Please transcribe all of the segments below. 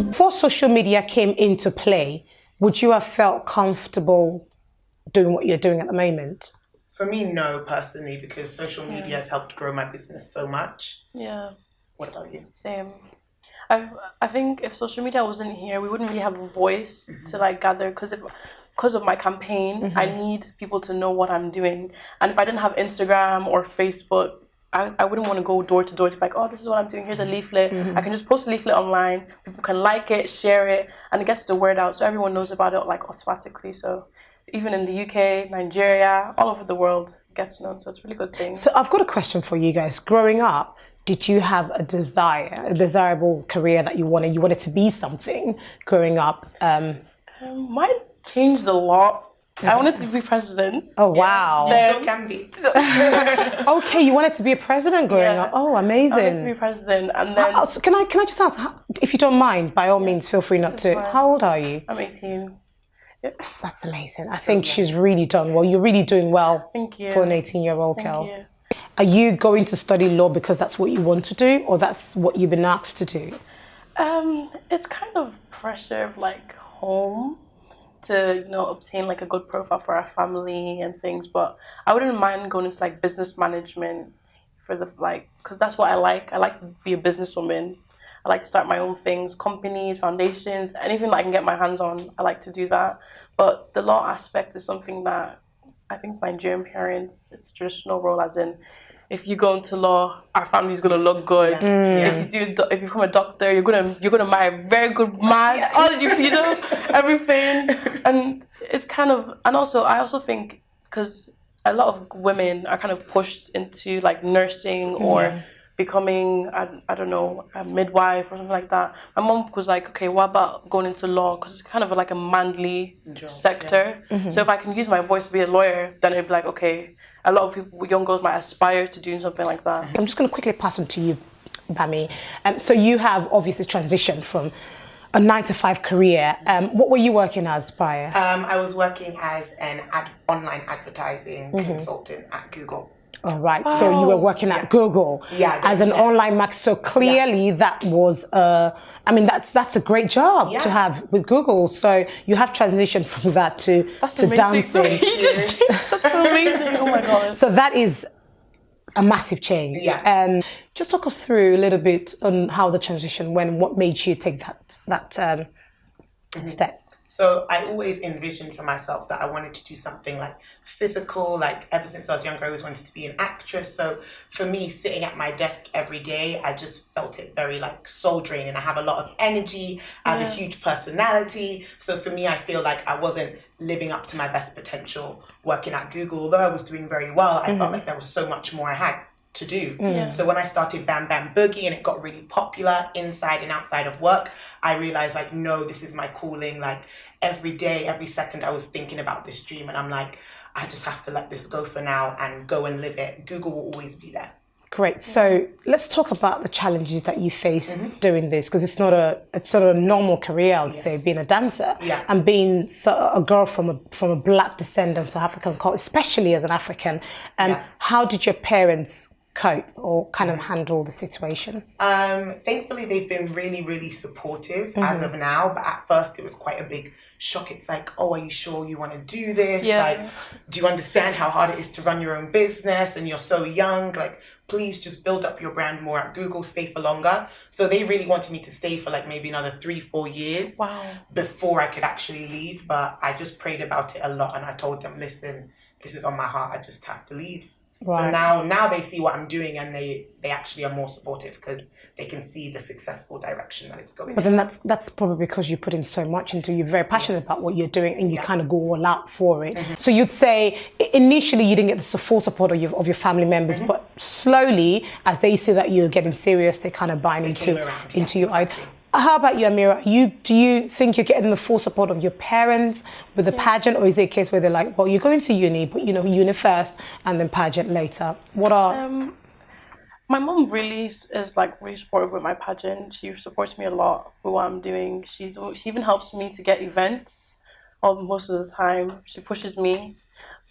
Before social media came into play, would you have felt comfortable doing what you're doing at the moment? For me, no, personally, because social media has helped grow my business so much. Yeah. What about you? Same. I think if social media wasn't here, we wouldn't really have a voice to like gather, because of my campaign, I need people to know what I'm doing. And if I didn't have Instagram or Facebook, I wouldn't want to go door to door to be like, oh, this is what I'm doing, here's a leaflet. I can just post a leaflet online, people can like it, share it, and it gets the word out so everyone knows about it like automatically. So even in the UK, Nigeria, all over the world, it gets known. So it's a really good thing. So I've got a question for you guys. Growing up, did you have a desirable career that you wanted to be something growing up? Mine changed a lot. I wanted to be president. Oh, wow. You still can be. Okay, you wanted to be a president growing up. Oh, amazing. I wanted to be president, and then... So can I just ask, if you don't mind, by all means, feel free not to. fine. How old are you? I'm 18. Yep. That's amazing. I think she's really done well. You're really doing well. Thank you. For an 18-year-old girl. Thank you. Are you going to study law because that's what you want to do, or that's what you've been asked to do? It's kind of pressure of like home to obtain like a good profile for our family and things, but I wouldn't mind going into like business management for because that's what I like. I like to be a businesswoman. I like to start my own things, companies, foundations, anything that I can get my hands on. I like to do that. But the law aspect is something that I think Nigerian parents, it's a traditional role, as in, if you go into law, our family's gonna look good. If you become a doctor, you're gonna marry a very good man. All everything, and it's kind of, and also I also think because a lot of women are kind of pushed into like nursing or becoming I don't know, a midwife or something like that. My mom was like, okay, what about going into law, because it's kind of like a manly sector. So if I can use my voice to be a lawyer, then it'd be like, okay, a lot of people, young girls might aspire to doing something like that. I'm just going to quickly pass on to you, Bami. So you have obviously transitioned from a 9-to-5 career. What were you working as prior? I was working as an online advertising consultant at Google. All right. So you were working at Google as an online marketer. So clearly that was, that's a great job to have with Google. So you have transitioned from that to dancing. That's amazing. Oh my God. So that is a massive change. Yeah. Just talk us through a little bit on how the transition went, what made you take that step. So I always envisioned for myself that I wanted to do something like physical, like ever since I was younger, I always wanted to be an actress. So for me, sitting at my desk every day, I just felt it very like soul draining. I have a lot of energy, I have a huge personality. So for me, I feel like I wasn't living up to my best potential working at Google. Although I was doing very well, I felt like there was so much more I had to do. So when I started Bam Bam Boogie and it got really popular inside and outside of work, I realized like, no, this is my calling. Like every day, every second I was thinking about this dream, and I'm like, I just have to let this go for now and go and live it. Google will always be there. Great. So let's talk about the challenges that you face doing this, because it's not a normal career, I would say, being a dancer and being a girl from a black descendant, so African culture, especially as an African. How did your parents cope or kind of handle the situation? Thankfully, they've been really, really supportive as of now. But at first, it was quite a big shock. It's like, oh, are you sure you want to do this? Like, do you understand how hard it is to run your own business? And you're so young. Like, please just build up your brand more at Google, stay for longer. So they really wanted me to stay for like maybe another 3-4 years before I could actually leave. But I just prayed about it a lot, and I told them, listen, this is on my heart. I just have to leave. So now they see what I'm doing, and they actually are more supportive because they can see the successful direction that it's going. But then that's probably because you put in so much into it. You're very passionate about what you're doing, and you kind of go all out for it. So you'd say initially you didn't get the full support of your family members, but slowly as they see that you're getting serious, they kind of buy into your idea. How about you, Amirah? Do you think you're getting the full support of your parents with the pageant, or is it a case where they're like, well, you're going to uni, but uni first and then pageant later? What are... My mom really is like really supportive with my pageant. She supports me a lot with what I'm doing. She even helps me to get events most of the time. She pushes me.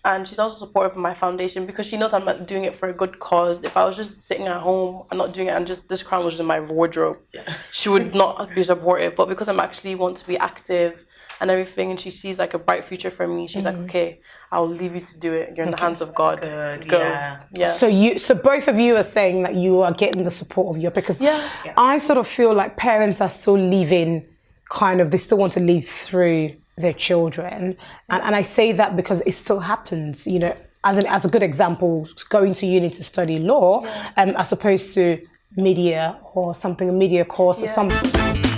And she's also supportive of my foundation because she knows I'm not doing it for a good cause. If I was just sitting at home and not doing it and just this crown was in my wardrobe, she would not be supportive. But because I'm actually want to be active and everything, and she sees like a bright future for me, she's like, okay, I'll leave you to do it. You're in the hands of God. Good. Go. Yeah. So both of you are saying that you are getting the support of your, because I sort of feel like parents are still leaving they still want to lead through their children. And I say that because it still happens, you know, as a good example, going to uni to study law, as opposed to media or something, a media course or something.